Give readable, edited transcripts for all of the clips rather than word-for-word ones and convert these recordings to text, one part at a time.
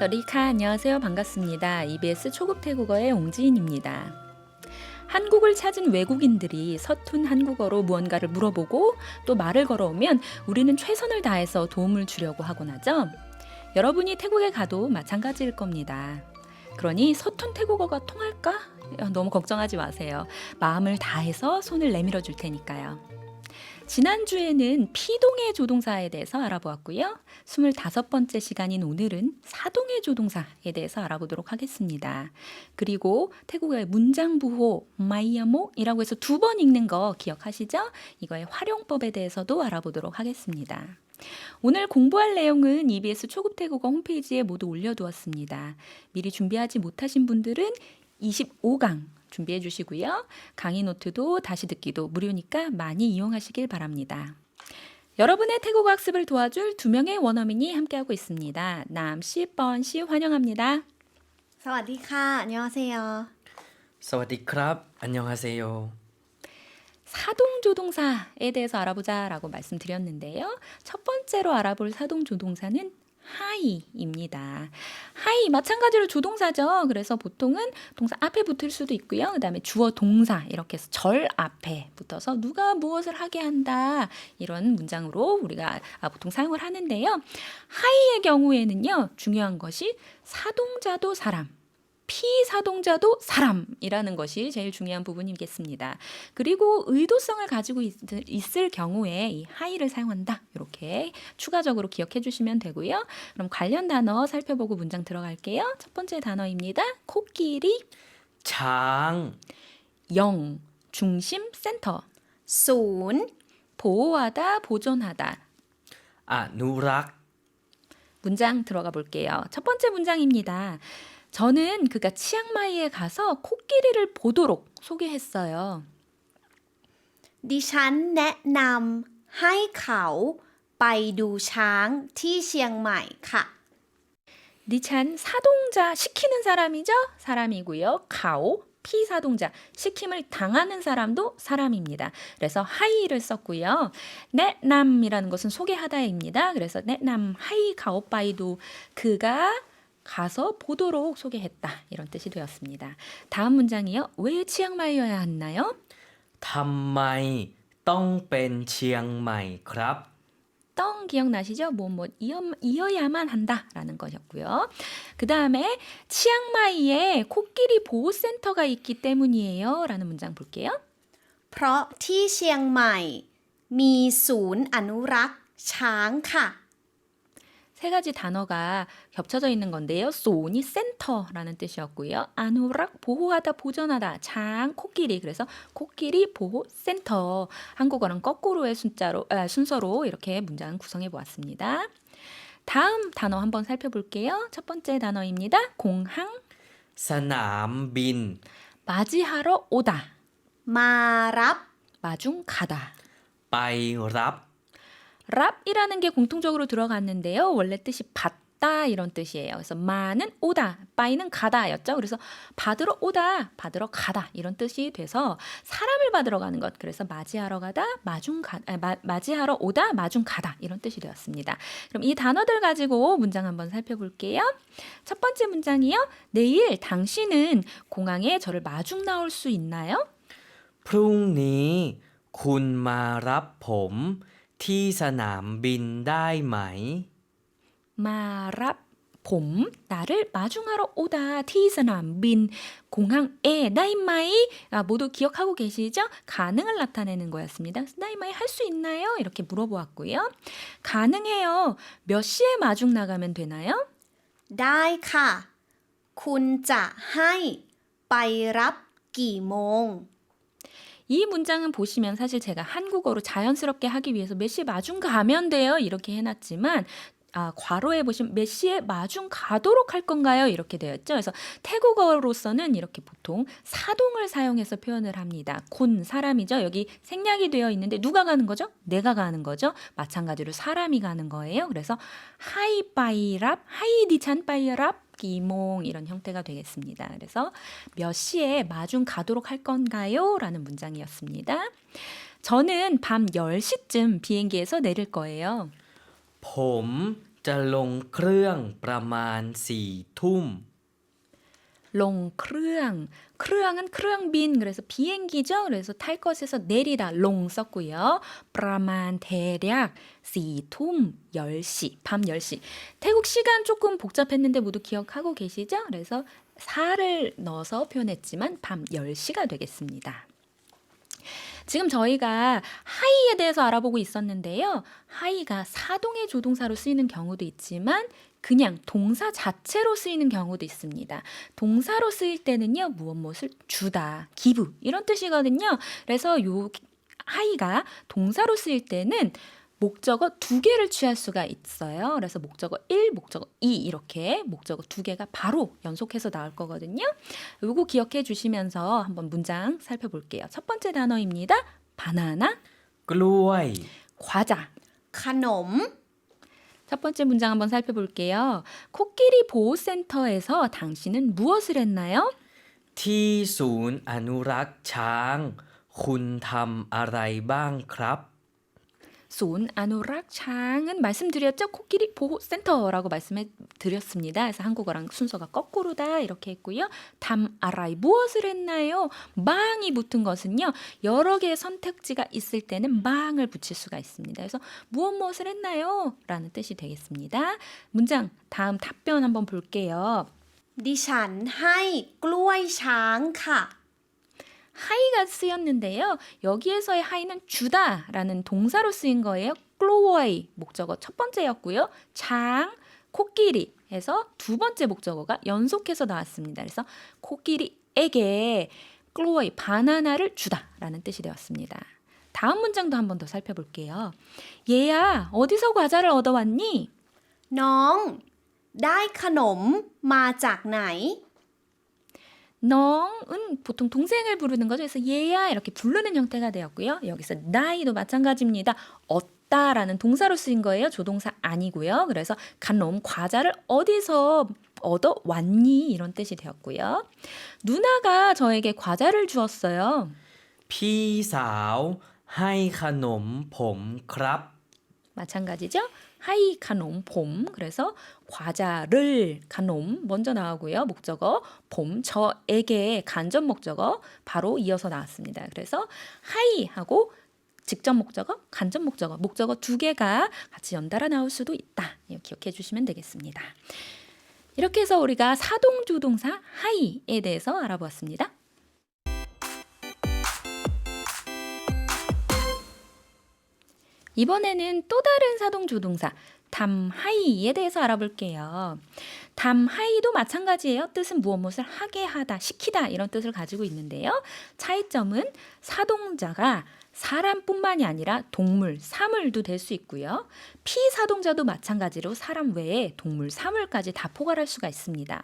서리카 안녕하세요. 반갑습니다. EBS 초급 태국어의 옹지인입니다. 한국을 찾은 외국인들이 서툰 한국어로 무언가를 물어보고 또 말을 걸어오면 우리는 최선을 다해서 도움을 주려고 하곤 하죠. 여러분이 태국에 가도 마찬가지일 겁니다. 그러니 서툰 태국어가 통할까? 너무 걱정하지 마세요. 마음을 다해서 손을 내밀어 줄 테니까요. 지난주에는 피동의 조동사에 대해서 알아보았고요. 25번째 시간인 오늘은 사동의 조동사에 대해서 알아보도록 하겠습니다. 그리고 태국어의 문장부호 마이야모이라고 해서 2번 읽는 거 기억하시죠? 이거의 활용법에 대해서도 알아보도록 하겠습니다. 오늘 공부할 내용은 EBS 초급 태국어 홈페이지에 모두 올려두었습니다. 미리 준비하지 못하신 분들은 25강 준비해 주시고요. 강의 노트도 다시 듣기도 무료니까 많이 이용하시길 바랍니다. 여러분의 태국어 학습을 도와줄 2명의 원어민이 함께하고 있습니다. 남씨, 뻔씨 환영합니다. สวัสดีค่ะ 안녕하세요. สวัสดีครับ 안녕하세요. 사동조동사에 대해서 알아보자라고 말씀드렸는데요. 첫 번째로 알아볼 사동조동사는 하이입니다. 하이 마찬가지로 조동사죠. 그래서 보통은 동사 앞에 붙을 수도 있고요. 그 다음에 주어 동사 이렇게 해서 절 앞에 붙어서 누가 무엇을 하게 한다 이런 문장으로 우리가 보통 사용을 하는데요. 하이의 경우에는요. 중요한 것이 사동자도 사람 피사동자도 사람이라는 것이 제일 중요한 부분이겠습니다. 그리고 의도성을 가지고 있을 경우에 이 하이를 사용한다. 이렇게 추가적으로 기억해 주시면 되고요. 그럼 관련 단어 살펴보고 문장 들어갈게요. 첫 번째 단어입니다. 코끼리, 장, 영, 중심, 센터, ศูนย์ 보호하다, 보존하다. 아누락, 문장 들어가 볼게요. 첫 번째 문장입니다. 저는 그가 치앙마이에 가서 코끼리를 보도록 소개했어요. ดิฉันแนะนำให้เขาไปดูช้างที่เชียงใหม่ค่ะ 니찬 사동자 시키는 사람이죠? 사람이고요. 가오 피사동자 시킴을 당하는 사람도 사람입니다. 그래서 하이를 썼고요. 내남이라는 것은 소개하다입니다. 그래서 내남 하이 가오빠이도 그가 가서 보도록 소개했다. 이런 뜻이 되었습니다. 다음 문장이요. 왜 치앙마이여야 했나요? ทำไมต้องเป็นเชียงใหม่ครับ 떵 기억나시죠? 이어야만 한다라는 것이었고요. 그 다음에 치앙마이에 코끼리 보호센터가 있기 때문이에요. 라는 문장 볼게요. เพราะที่เชียงใหม่มีศูนย์อนุรักษ์ช้างค่ะ 세 가지 단어가 겹쳐져 있는 건데요. 소니 센터라는 뜻이었고요. 아누락 보호하다 보존하다 장 코끼리 그래서 코끼리 보호 센터 한국어는 거꾸로의 순서로 이렇게 문장 구성해 보았습니다. 다음 단어 한번 살펴볼게요. 첫 번째 단어입니다. 공항 สนามบิน 맞이하러 오다 มารับ 마중 가다 ไปรับ 랍이라는 게 공통적으로 들어갔는데요. 원래 뜻이 받다 이런 뜻이에요. 그래서 마는 오다, 빠이는 가다였죠. 그래서 받으러 오다, 받으러 가다 이런 뜻이 돼서 사람을 받으러 가는 것. 그래서 맞이하러 가다, 맞이하러 오다, 마중 가다 이런 뜻이 되었습니다. 그럼 이 단어들 가지고 문장 한번 살펴볼게요. 첫 번째 문장이요. 내일 당신은 공항에 저를 마중 나올 수 있나요? พรุ่งนี้คุณมารับผมที่สนามบินได้ไหม 마랍 봄 나를 마중하러 오다 티스남 빈 공항에 나이마이 모두 기억하고 계시죠? 가능을 나타내는 거였습니다. 나이마이 할 수 있나요? 이렇게 물어보았고요. 가능해요. 몇 시에 마중 나가면 되나요? ได้ค่ะ คุณจะให้ไปรับกี่โมง 이 문장은 보시면 사실 제가 한국어로 자연스럽게 하기 위해서 몇 시에 마중 가면 돼요. 이렇게 해놨지만 괄호에 보시면 몇 시에 마중 가도록 할 건가요? 이렇게 되어 있죠. 그래서 태국어로서는 이렇게 보통 사동을 사용해서 표현을 합니다. 군 사람이죠. 여기 생략이 되어 있는데 누가 가는 거죠? 내가 가는 거죠. 마찬가지로 사람이 가는 거예요. 그래서 하이바이랍, 하이디찬바이랍 기몽 이런 형태가 되겠습니다. 그래서 몇 시에 마중 가도록 할 건가요? 라는 문장이었습니다. 저는 밤 10시쯤 비행기에서 내릴 거예요. ผม จะลงเครื่องประมาณ4 ทุ่ม 롱 크르앙. 크르앙은 크르앙빈 그래서 비행기죠. 그래서 탈 것에서 내리다 롱 썼고요. 브라만 대략 4툼 10시 밤 10시. 태국 시간 조금 복잡했는데 모두 기억하고 계시죠? 그래서 4를 넣어서 표현했지만 밤 10시가 되겠습니다. 지금 저희가 하이에 대해서 알아보고 있었는데요. 하이가 사동의 조동사로 쓰이는 경우도 있지만 그냥 동사 자체로 쓰이는 경우도 있습니다. 동사로 쓰일 때는요. 무엇을 주다, give 이런 뜻이거든요. 그래서 요 하이가 동사로 쓰일 때는 목적어 2개를 취할 수가 있어요. 그래서 목적어 1, 목적어 2 이렇게 목적어 2개가 바로 연속해서 나올 거거든요. 요거 기억해 주시면서 한번 문장 살펴볼게요. 첫 번째 단어입니다. 바나나, กล้วย 과자. ขนม 첫 번째 문장 한번 살펴볼게요. 코끼리 보호센터에서 당신은 무엇을 했나요? ที่ศูนย์อนุรักษ์ช้าง คุณทำอะไรบ้างครับ 손 아누락 창은 말씀드렸죠? 코끼리 보호센터라고 말씀해 드렸습니다. 그래서 한국어랑 순서가 거꾸로다 이렇게 했고요. 담 아라이 무엇을 했나요? 망이 붙은 것은요. 여러 개의 선택지가 있을 때는 망을 붙일 수가 있습니다. 그래서 무엇을 했나요? 라는 뜻이 되겠습니다. 문장 다음 답변 한번 볼게요. ดิฉันให้กล้วยช้างค่ะ 하이가 쓰였는데요. 여기에서의 하이는 주다라는 동사로 쓰인 거예요. 클로워이 목적어 첫 번째였고요. 장, 코끼리 해서 두 번째 목적어가 연속해서 나왔습니다. 그래서 코끼리에게 클로워이 바나나를 주다라는 뜻이 되었습니다. 다음 문장도 한 번 더 살펴볼게요. 얘야 어디서 과자를 얻어왔니? น้องได้ขนมมาจากไหน 넝은 보통 동생을 부르는 거죠. 그래서 얘야 이렇게 부르는 형태가 되었고요. 여기서 나이도 마찬가지입니다. 얻다라는 동사로 쓰인 거예요. 조동사 아니고요. 그래서 간놈 과자를 어디서 얻어왔니? 이런 뜻이 되었고요. 누나가 저에게 과자를 주었어요. พี่สาวให้ขนมผมครับ 마찬가지죠. 하이 카놈 봄 그래서 과자를 카놈 먼저 나오고요. 목적어 봄 저에게 간접 목적어 바로 이어서 나왔습니다. 그래서 하이하고 직접 목적어 간접 목적어 목적어 2개가 같이 연달아 나올 수도 있다. 이거 기억해 주시면 되겠습니다. 이렇게 해서 우리가 사동조동사 하이에 대해서 알아보았습니다. 이번에는 또 다른 사동조동사 담하이에 대해서 알아볼게요. 담하이도 마찬가지예요. 뜻은 무엇을 하게 하다, 시키다 이런 뜻을 가지고 있는데요. 차이점은 사동자가 사람뿐만이 아니라 동물, 사물도 될 수 있고요. 피사동자도 마찬가지로 사람 외에 동물, 사물까지 다 포괄할 수가 있습니다.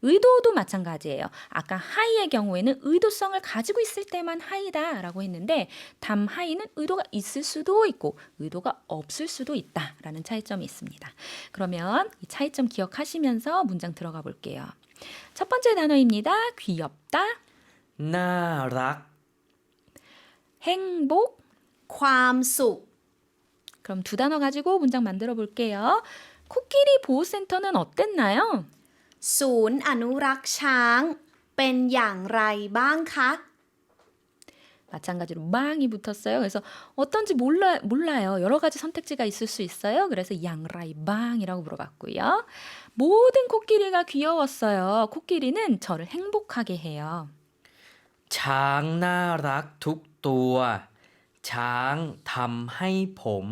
의도도 마찬가지예요. 아까 하이의 경우에는 의도성을 가지고 있을 때만 하이다라고 했는데 담하이는 의도가 있을 수도 있고 의도가 없을 수도 있다라는 차이점이 있습니다. 그러면 이 차이점 기억하시면서 문장 들어가 볼게요. 첫 번째 단어입니다. 귀엽다, น่ารัก 행복. ความสุข 그럼 두 단어 가지고 문장 만들어 볼게요. 코끼리 보호센터는 어땠나요? ศูนย์อนุรักษ์ช้างเป็นอย่างไรบ้างคะ 마찬가지로 망이 붙었어요. 그래서 어떤지 몰라요. 여러 가지 선택지가 있을 수 있어요. 그래서 양라이 망이라고 물어봤고요. 모든 코끼리가 귀여웠어요. 코끼리는 저를 행복하게 해요. ช้างน่ารักทุกตัว ช้างทำให้ผม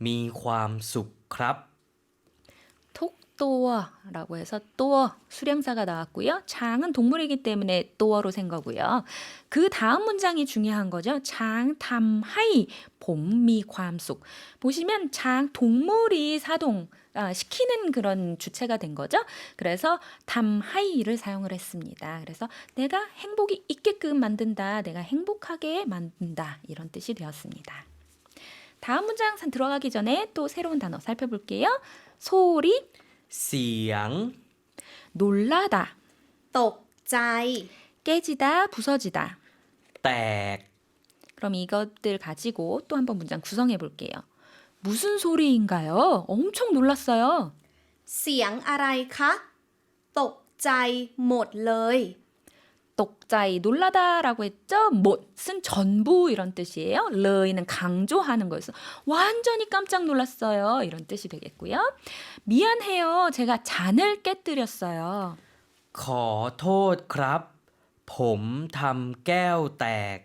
มีความสุขครับ 톡도어라고 해서 또어 수량사가 나왔고요. 장은 동물이기 때문에 또어로 센 거고요. 그 다음 문장이 중요한 거죠. 장 탐하이 봄미ความ속 보시면 장 동물이 사동 시키는 그런 주체가 된 거죠. 그래서 탐하이를 사용을 했습니다. 그래서 내가 행복이 있게끔 만든다. 내가 행복하게 만든다. 이런 뜻이 되었습니다. 다음 문장 들어가기 전에 또 새로운 단어 살펴볼게요. 소리, เสียง 놀라다, ตกใจ 깨지다, 부서지다. แตก 그럼 이것들 가지고 또 한번 문장 구성해 볼게요. 무슨 소리인가요? 엄청 놀랐어요. เสียงอะไรคะ ตกใจหมดเลย 똑자이 놀라다라고 했죠. 못은 전부 이런 뜻이에요. 르이는 강조하는 거여서 완전히 깜짝 놀랐어요. 이런 뜻이 되겠고요. 미안해요. 제가 잔을 깨뜨렸어요. ขอโทษครับ ผมทำแก้วแตก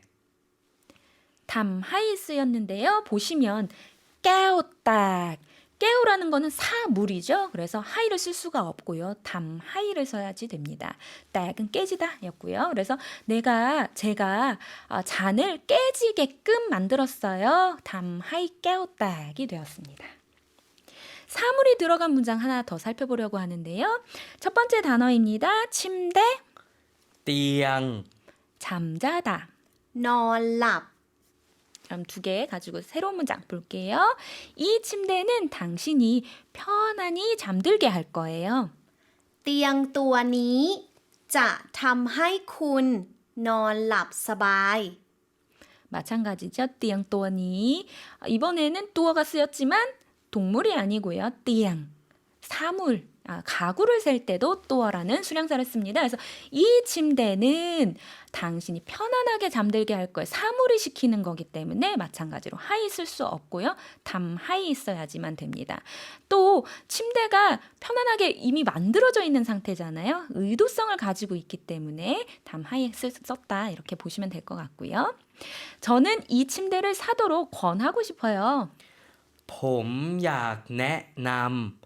담하이 쓰였는데요. 보시면 깨우딱 깨우라는 거는 사물이죠. 그래서 하이를 쓸 수가 없고요. 담하이를 써야지 됩니다. 딱은 깨지다 였고요. 그래서 제가 잔을 깨지게끔 만들었어요. 담하이 깨우딱이 되었습니다. 사물이 들어간 문장 하나 더 살펴보려고 하는데요. 첫 번째 단어입니다. 침대, เตียง 잠자다. นอนหลับ 그럼 두 개 가지고 새로운 문장 볼게요. 이 침대는 당신이 편안히 잠들게 할 거예요. เตียงตัวนี้จะทำให้คุณนอนหลับสบาย 마찬가지죠. 띠양 또니. 이번에는 뚜어가 쓰였지만 동물이 아니고요. 띠양. 사물. 가구를 셀 때도 또어라는 수량사를 씁니다. 그래서 이 침대는 당신이 편안하게 잠들게 할 거예요. 사물이 시키는 거기 때문에 마찬가지로 하이 쓸 수 없고요. 담하이 써야지만 됩니다. 또 침대가 편안하게 이미 만들어져 있는 상태잖아요. 의도성을 가지고 있기 때문에 담하이 썼다 이렇게 보시면 될 것 같고요. 저는 이 침대를 사도록 권하고 싶어요. ผมอยากแนะนำ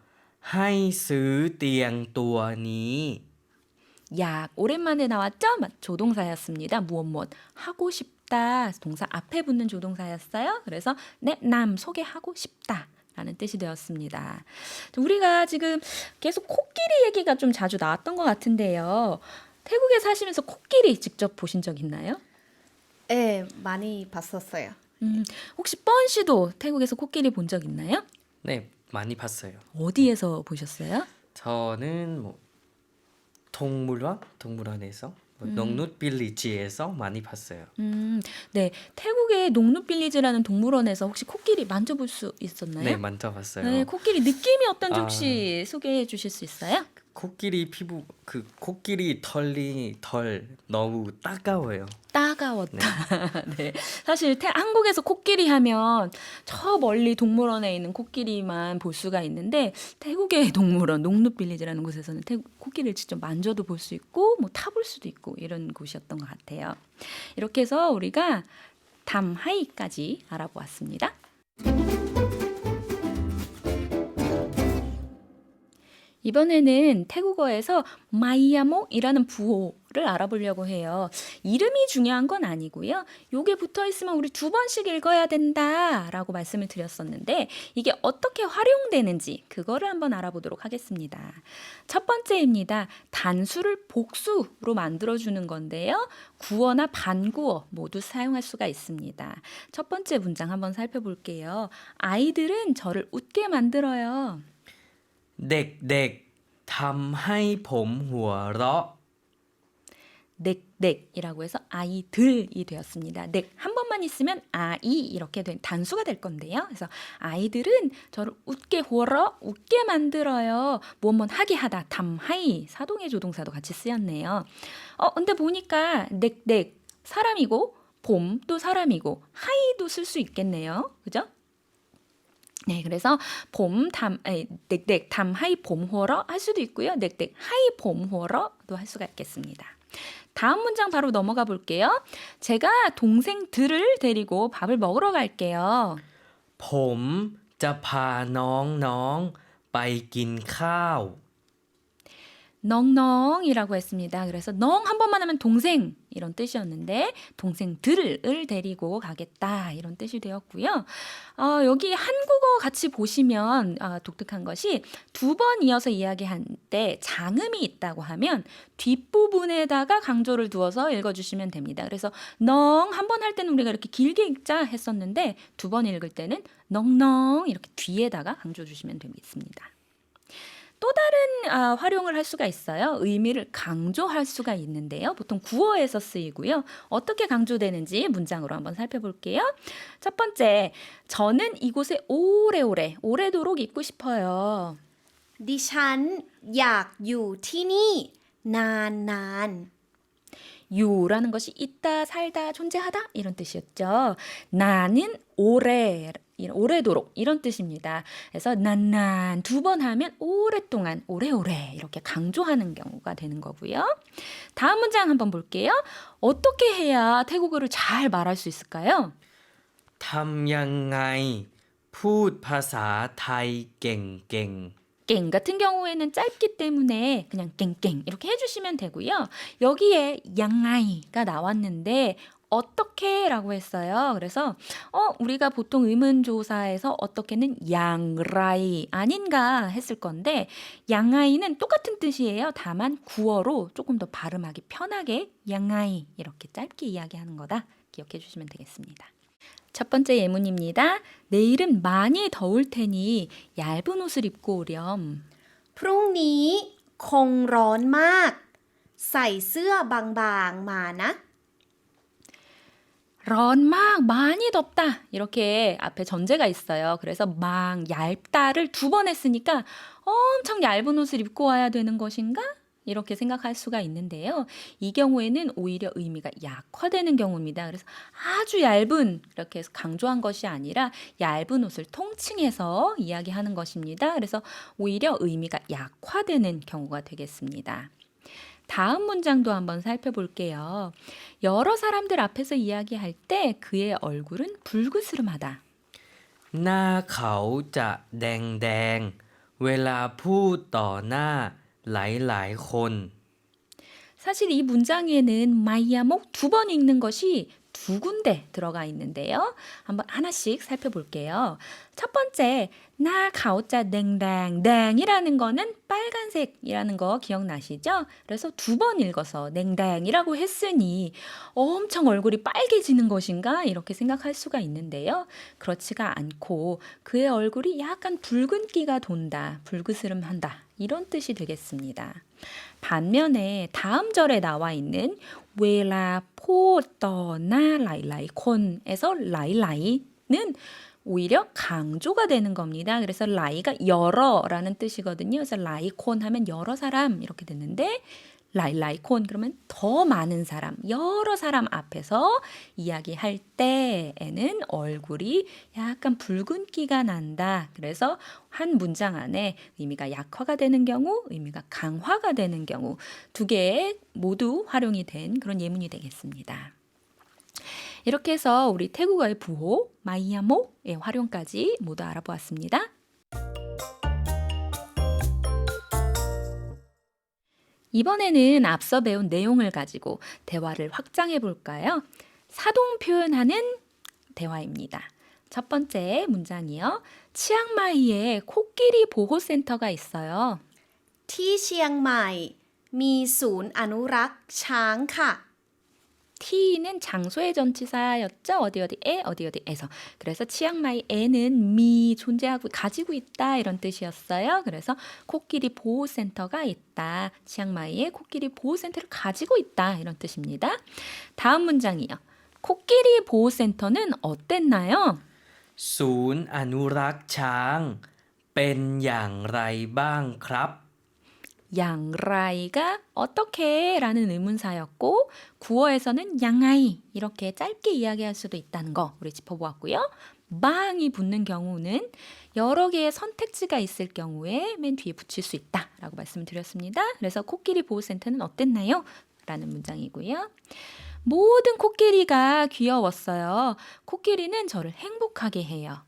ให้ซื้อเตียงตัวนี้ 약 오랜만에 나왔죠? 조동사였습니다. 무엇 하고 싶다. 동사 앞에 붙는 조동사였어요. 그래서 남 소개하고 싶다. 라는 뜻이 되었습니다. 우리가 지금 계속 코끼리 얘기가 좀 자주 나왔던 것 같은데요. 태국에 사시면서 코끼리 직접 보신 적 있나요? 네, 많이 봤었어요. 혹시 뻔 씨도 태국에서 코끼리 본 적 있나요? 네, 많이 봤어요. 어디에서 보셨어요? 저는 뭐 동물원에서 농누 빌리지에서 많이 봤어요. 네, 태국의 농누빌리지라는 동물원에서 혹시 코끼리 만져볼 수 있었나요? 네, 만져봤어요. 네, 코끼리 느낌이 어떤지 아. 혹시 소개해 주실 수 있어요? 코끼리 피부 코끼리 털 너무 따가워요. 따가웠다. 네. 사실 한국에서 코끼리 하면 저 멀리 동물원에 있는 코끼리만 볼 수가 있는데 태국의 동물원 농누빌리지라는 곳에서는 코끼리를 직접 만져도 볼 수 있고 뭐 타볼 수도 있고 이런 곳이었던 것 같아요. 이렇게 해서 우리가 담하이까지 알아보았습니다. 이번에는 태국어에서 마이야목이라는 부호를 알아보려고 해요. 이름이 중요한 건 아니고요. 요게 붙어 있으면 우리 2번씩 읽어야 된다라고 말씀을 드렸었는데 이게 어떻게 활용되는지 그거를 한번 알아보도록 하겠습니다. 첫 번째입니다. 단수를 복수로 만들어주는 건데요. 구어나 반구어 모두 사용할 수가 있습니다. 첫 번째 문장 한번 살펴볼게요. 아이들은 저를 웃게 만들어요. เด็กๆทำให้ผมหัวเราะ 넥넥이라고 해서 아이들이 되었습니다. 넥 한 번만 있으면 아이 이렇게 된 단수가 될 건데요. 그래서 아이들은 저를 웃게 웃게 만들어요. 무엇 하게 하다 담하이 사동의 조동사도 같이 쓰였네요. 근데 보니까 넥넥 사람이고 봄도 사람이고 하이도 쓸 수 있겠네요. 그죠? 네, 그래서 넥넥 담하이 봄호러 할 수도 있고요. 넥넥 하이 봄호러도 할 수가 있겠습니다. 다음 문장 바로 넘어가 볼게요. 제가 동생들을 데리고 밥을 먹으러 갈게요. ผมจะพาน้องๆไปกินข้าว 넝넝이라고 했습니다. 그래서 넝 한 번만 하면 동생 이런 뜻이었는데 동생들을 데리고 가겠다 이런 뜻이 되었고요. 여기 한국어 같이 보시면 독특한 것이 2번 이어서 이야기할 때 장음이 있다고 하면 뒷부분에다가 강조를 두어서 읽어주시면 됩니다. 그래서 넝 한 번 할 때는 우리가 이렇게 길게 읽자 했었는데 2번 읽을 때는 넝넝 이렇게 뒤에다가 강조 주시면 되겠습니다. 또 다른 활용을 할 수가 있어요. 의미를 강조할 수가 있는데요. 보통 구어에서 쓰이고요. 어떻게 강조되는지 문장으로 한번 살펴볼게요. 첫 번째, 저는 이곳에 오래도록 있고 싶어요. ดิฉันอยากอยู่ที่นี่นาน 유라는 것이 있다, 살다, 존재하다 이런 뜻이었죠. 나는 오래도록 이런 뜻입니다. 그래서 난난 두 번 하면 오랫동안, 오래오래 이렇게 강조하는 경우가 되는 거고요. 다음 문장 한번 볼게요. 어떻게 해야 태국어를 잘 말할 수 있을까요? ทำยังไงพูดภาษาไทยเก่ง 깽 같은 경우에는 짧기 때문에 그냥 깽깽 이렇게 해주시면 되고요. 여기에 양아이가 나왔는데 어떻게 라고 했어요. 그래서 우리가 보통 의문조사에서 어떻게는 양라이 아닌가 했을 건데 양아이는 똑같은 뜻이에요. 다만 구어로 조금 더 발음하기 편하게 양아이 이렇게 짧게 이야기하는 거다. 기억해 주시면 되겠습니다. 첫 번째 예문입니다. 내일은 많이 더울 테니 얇은 옷을 입고 오렴. ๆ พรุ่งนี้คงร้อนมาก ใส่เสื้อบางๆมานะ 런막 많이 덥다 이렇게 앞에 전제가 있어요. 그래서 막 얇다를 두 번 했으니까 엄청 얇은 옷을 입고 와야 되는 것인가? 이렇게 생각할 수가 있는데요. 이 경우에는 오히려 의미가 약화되는 경우입니다. 그래서 아주 얇은 이렇게 해서 강조한 것이 아니라 얇은 옷을 통칭해서 이야기하는 것입니다. 그래서 오히려 의미가 약화되는 경우가 되겠습니다. 다음 문장도 한번 살펴볼게요. 여러 사람들 앞에서 이야기할 때 그의 얼굴은 불그스름하다. ๆ หน้าเขาจะแดงๆ เวลาพูดต่อหน้าหลายๆ คน 사실 이 문장에는 마이야목 두 번 읽는 것이 두 군데 들어가 있는데요. 한번 하나씩 살펴볼게요. 첫 번째, 나 가오자 냉랭. 냉이라는 거는 빨간색이라는 거 기억나시죠? 그래서 두 번 읽어서 냉랭이라고 했으니 엄청 얼굴이 빨개지는 것인가? 이렇게 생각할 수가 있는데요. 그렇지가 않고 그의 얼굴이 약간 붉은기가 돈다, 불그스름한다. 이런 뜻이 되겠습니다. 반면에 다음 절에 나와 있는 웨라 포떠나 라이라이콘에서 라이라이는 오히려 강조가 되는 겁니다. 그래서 라이가 여러라는 뜻이거든요. 그래서 라이콘 하면 여러 사람 이렇게 됐는데 라이라이콘 그러면 더 많은 사람, 여러 사람 앞에서 이야기할 때에는 얼굴이 약간 붉은기가 난다. 그래서 한 문장 안에 의미가 약화가 되는 경우, 의미가 강화가 되는 경우 두 개 모두 활용이 된 그런 예문이 되겠습니다. 이렇게 해서 우리 태국어의 부호, 마이야모의 활용까지 모두 알아보았습니다. 이번에는 앞서 배운 내용을 가지고 대화를 확장해 볼까요? 사동 표현하는 대화입니다. 첫 번째 문장이요. 치앙마이에 코끼리 보호센터가 있어요. ที่เชียงใหม่มีศูนย์อนุรักษ์ช้างค่ะ T는 장소의 전치사였죠. 어디에서. 그래서 치앙마이에는 미 존재하고 가지고 있다 이런 뜻이었어요. 그래서 코끼리 보호센터가 있다. 치앙마이에 코끼리 보호센터를 가지고 있다 이런 뜻입니다. 다음 문장이요. 코끼리 보호센터는 어땠나요? ศูนย์อนุรักษ์ช้างเป็นอย่างไรบ้างครับ 양라이가 어떻게 라는 의문사였고 구어에서는 양아이 이렇게 짧게 이야기할 수도 있다는 거 우리 짚어보았고요. 방이 붙는 경우는 여러 개의 선택지가 있을 경우에 맨 뒤에 붙일 수 있다라고 말씀드렸습니다. 그래서 코끼리 보호센터는 어땠나요? 라는 문장이고요. 모든 코끼리가 귀여웠어요. 코끼리는 저를 행복하게 해요.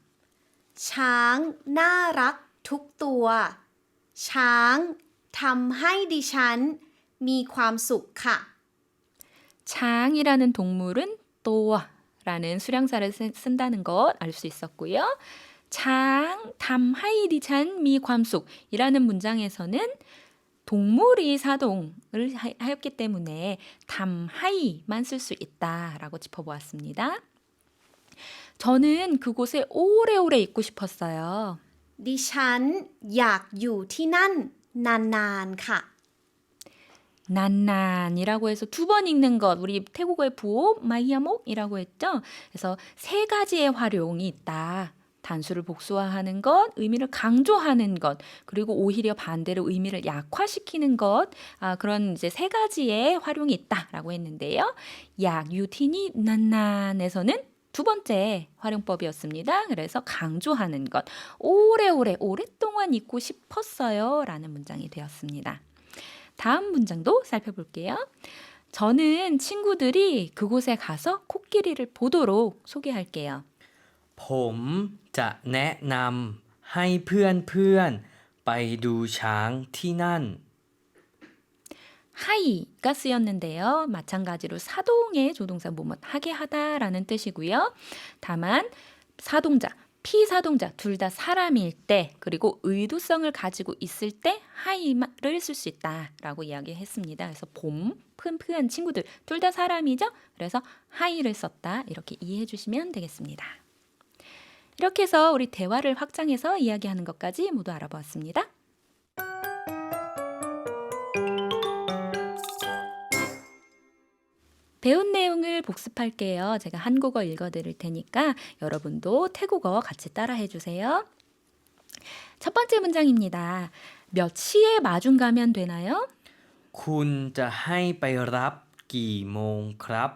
ช้างน่ารักทุกตัวช้างทำให้ดิฉันมีความสุขค่ะ 장이라는 동물은 또라는 수량사를 쓴다는 것 알 수 있었고요. 장, 담하이디찬 미ความสุข이라는 문장에서는 동물이 사동을 하였기 때문에 담하이만 쓸 수 있다라고 짚어보았습니다. 저는 그곳에 오래오래 있고 싶었어요. ดิฉันอยากอยู่ที่นั่น นานๆ ค่ะ 난난이라고 해서 두 번 읽는 것, 우리 태국어의 부호 마이야목이라고 했죠. 그래서 세 가지의 활용이 있다. 단수를 복수화하는 것, 의미를 강조하는 것, 그리고 오히려 반대로 의미를 약화시키는 것, 그런 이제 세 가지의 활용이 있다라고 했는데요. 약 유티니 난난에서는 두 번째 활용법이었습니다. 그래서 강조하는 것, 오랫동안 잊고 싶었어요 라는 문장이 되었습니다. 다음 문장도 살펴볼게요. 저는 친구들이 그곳에 가서 코끼리를 보도록 소개할게요. ผมจะแนะนำให้เพื่อนๆไปดูช้างที่นั่น 하이가 쓰였는데요. 마찬가지로 사동의 조동사 뭐뭐 하게 하다라는 뜻이고요. 다만 사동자, 피사동자 둘 다 사람일 때 그리고 의도성을 가지고 있을 때 하이를 쓸 수 있다라고 이야기했습니다. 그래서 봄, 푸은 친구들 둘 다 사람이죠. 그래서 하이를 썼다 이렇게 이해해 주시면 되겠습니다. 이렇게 해서 우리 대화를 확장해서 이야기하는 것까지 모두 알아보았습니다. 배운 내용을 복습할게요. 제가 한국어 읽어드릴 테니까 여러분도 태국어 같이 따라해 주세요. 첫 번째 문장입니다. 몇 시에 마중 가면 되나요? คุณจะให้ไปรับกี่โมงครับ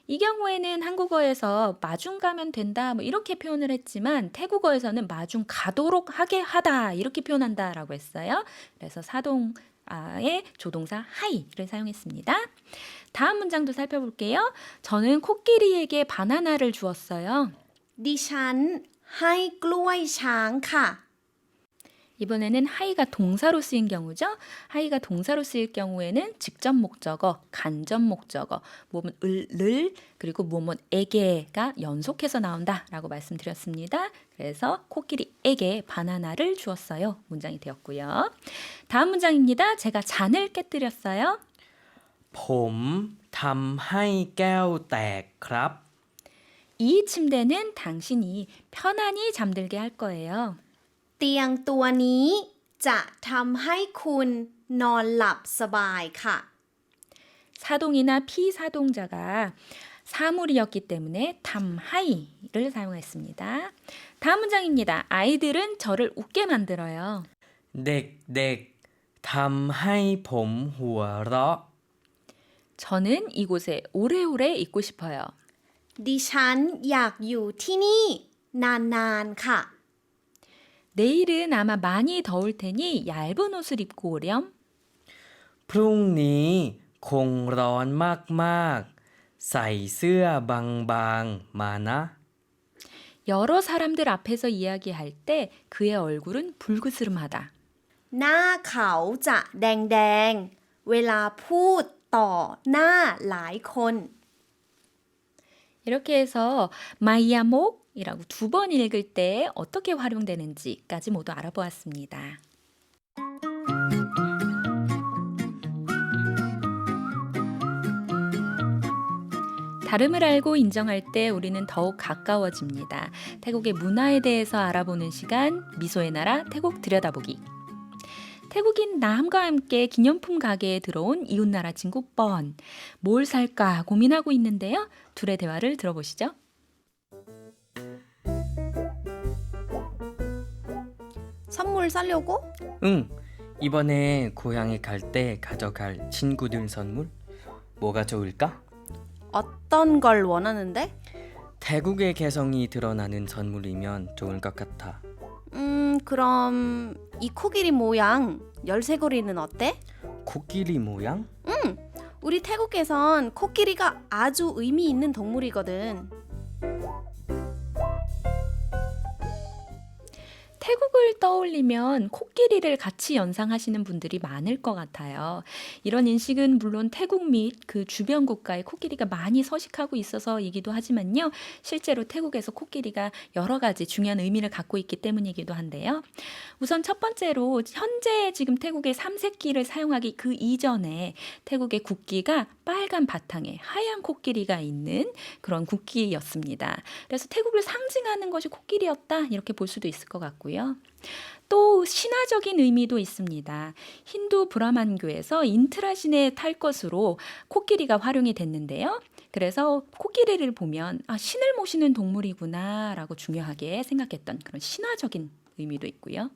이 경우에는 한국어에서 마중 가면 된다 뭐 이렇게 표현을 했지만 태국어에서는 마중 가도록 하게 하다 이렇게 표현한다라고 했어요. 그래서 사동의 조동사 하이를 사용했습니다. 다음 문장도 살펴볼게요. 저는 코끼리에게 바나나를 주었어요. ดิฉันให้กล้วยช้างค่ะ 이번에는 하이가 동사로 쓰인 경우죠. 하이가 동사로 쓰일 경우에는 직접 목적어, 간접 목적어, 뭐를 그리고 뭐뭐에게가 연속해서 나온다라고 말씀드렸습니다. 그래서 코끼리에게 바나나를 주었어요. 문장이 되었고요. 다음 문장입니다. 제가 잔을 깨뜨렸어요. ผมทำให้แก้วแตกครับ 이 침대는 당신이 편안히 잠들게 할 거예요. เตียงตัวนี้จะทำให้คุณนอนหลับสบายค่ะ 사동이나 피사동자가 사물이었기 때문에 탐하이를 사용했습니다. 다음 문장입니다. 아이들은 저를 웃게 만들어요. เด็กๆทำให้ผมหัวเราะ 저는 이곳에 오래오래 있고 싶어요. ดิฉันอยากอยู่ที่นี่นานๆ ค่ะ 내일은 아마 많이 더울 테니 얇은 옷을 입고 오렴. พรุ่งนี้คงร้อนมากๆใส่เสื้อบางๆมานะ 여러 사람들 앞에서 이야기할 때 그의 얼굴은 불그스름하다. หน้าเขาจะแดงๆ เวลาพูดต่อหน้าหลายคน 이렇게 해서 마이야목이라고 두 번 읽을 때 어떻게 활용되는지까지 모두 알아보았습니다. 다름을 알고 인정할 때 우리는 더욱 가까워집니다. 태국의 문화에 대해서 알아보는 시간, 미소의 나라 태국 들여다보기. 태국인 남과 함께 기념품 가게에 들어온 이웃나라 친구 뻔. 뭘 살까 고민하고 있는데요. 둘의 대화를 들어보시죠. 선물 사려고? 응, 이번에 고향에 갈 때 가져갈 친구들 선물 뭐가 좋을까? 어떤 걸 원하는데? 태국의 개성이 드러나는 선물이면 좋을 것 같아. 그럼 이 코끼리 모양 열쇠고리는 어때? 코끼리 모양? 우리 태국에선 코끼리가 아주 의미 있는 동물이거든. 태국을 떠올리면 코끼리를 같이 연상하시는 분들이 많을 것 같아요. 이런 인식은 물론 태국 및 그 주변 국가에 코끼리가 많이 서식하고 있어서이기도 하지만요. 실제로 태국에서 코끼리가 여러 가지 중요한 의미를 갖고 있기 때문이기도 한데요. 우선 첫 번째로 현재 지금 태국의 삼색기를 사용하기 그 이전에 태국의 국기가 빨간 바탕에 하얀 코끼리가 있는 그런 국기였습니다. 그래서 태국을 상징하는 것이 코끼리였다 이렇게 볼 수도 있을 것 같고요. 또 신화적인 의미도 있습니다. 힌두 브라만교에서 인트라신에 탈 것으로 코끼리가 활용이 됐는데요. 그래서 코끼리를 보면 신을 모시는 동물이구나라고 중요하게 생각했던 그런 신화적인 의미도 있고요.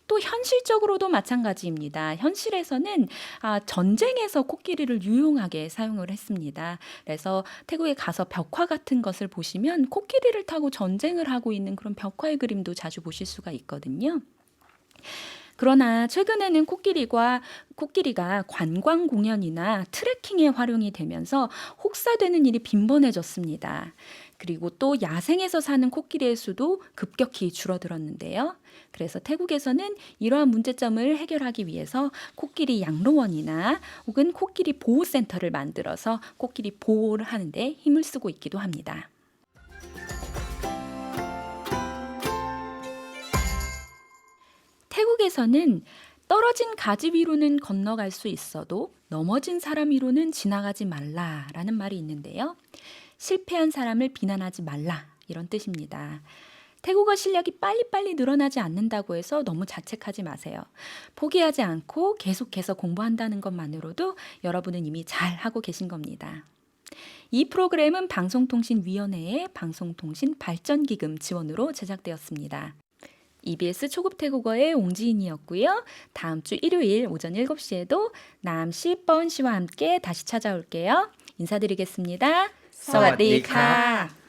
또 현실적으로도 마찬가지입니다. 현실에서는 전쟁에서 코끼리를 유용하게 사용을 했습니다. 그래서 태국에 가서 벽화 같은 것을 보시면 코끼리를 타고 전쟁을 하고 있는 그런 벽화의 그림도 자주 보실 수가 있거든요. 그러나 최근에는 코끼리가 관광 공연이나 트레킹에 활용이 되면서 혹사되는 일이 빈번해졌습니다. 그리고 또 야생에서 사는 코끼리의 수도 급격히 줄어들었는데요. 그래서 태국에서는 이러한 문제점을 해결하기 위해서 코끼리 양로원이나 혹은 코끼리 보호센터를 만들어서 코끼리 보호를 하는 데 힘을 쓰고 있기도 합니다. 태국에서는 떨어진 가지 위로는 건너갈 수 있어도 넘어진 사람 위로는 지나가지 말라라는 말이 있는데요. 실패한 사람을 비난하지 말라 이런 뜻입니다. 태국어 실력이 빨리빨리 늘어나지 않는다고 해서 너무 자책하지 마세요. 포기하지 않고 계속해서 공부한다는 것만으로도 여러분은 이미 잘 하고 계신 겁니다. 이 프로그램은 방송통신위원회의 방송통신발전기금 지원으로 제작되었습니다. EBS 초급 태국어의 옹지인이었고요. 다음 주 일요일 오전 7시에도 남씨 뻔씨와 함께 다시 찾아올게요. 인사드리겠습니다. 사와디카.